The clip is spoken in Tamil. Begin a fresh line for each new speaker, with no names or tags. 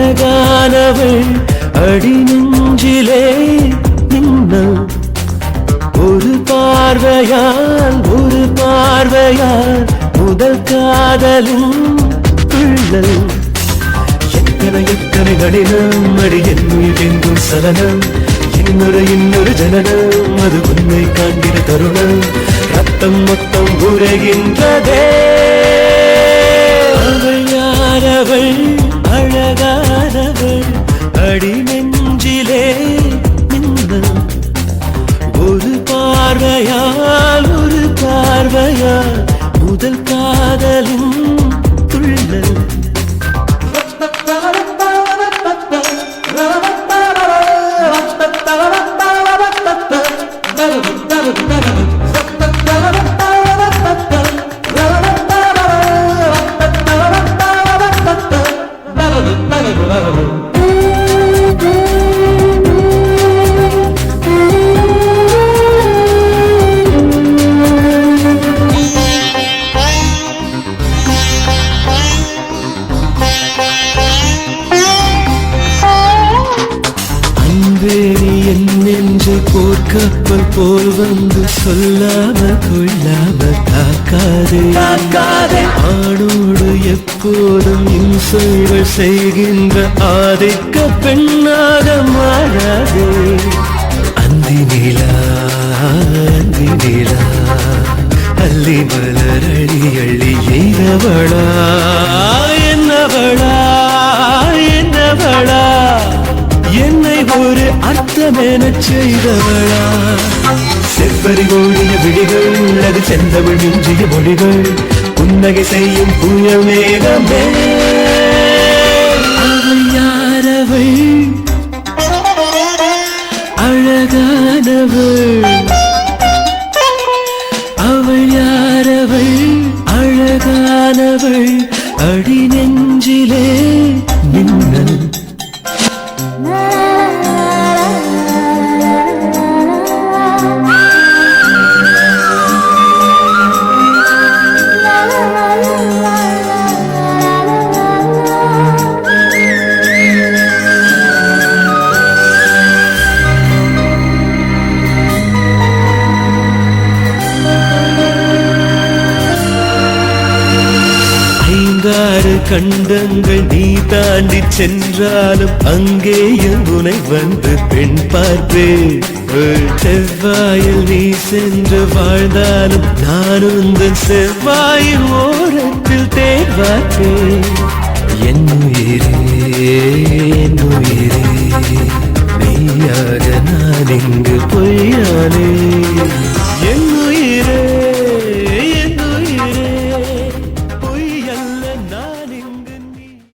அழகானவள் அடி நெஞ்சிலே மின்னல் ஒரு பார்வையால் முதல் காதலும் துள்ளல் எத்தனை நடினம் அடி எங்கும் சலனம் இன்னொரு ஜனனம் அது உன்னை காண்கிற தருணம் ரத்தம் மொத்தம் உரைகின்றதே அவள் யாரவள் அழகானவள் அடி நெஞ்சிலே மின்னல் ஒரு பார்வையால் முதல் காதலும் துள்ளல் போர்க்கப்பல் போல் வந்து சொல்லாம கொள்ளாம காக்காதே ஆணோடு எப்போதும் இன்சொல்கள் செய்கின்ற ஆதிக்க பெண்ணாக மாறாதே அந்தி நிலா அள்ளி மலர் அள்ளி எய்தவளா என்னவளா என்னை ஒரு அர்த்தமென செய்தவளா செவ்வரி ஓடிய விழிகள் அது செந்தமிழ் மிஞ்சிய மொழிகள் புன்னகை செய்யும் புயல் மேகமே அவள் யாரவள் அழகானவள் அவள் யாரவள் அழகானவள் அடி நெஞ்சிலே மின்னல் கண்டங்கள் நீ தாண்டி சென்றாலும் அங்கேயும் உனை வந்து பெண் பார்ப்பேன் செவ்வாயில் நீ சென்று வாழ்ந்தாலும் நான் உந்தன் செவ்வாயின் ஓரத்தில் தேர்வார்ப்பேன் என் உயிரே நீயாக நான் இங்கு பொய்யானே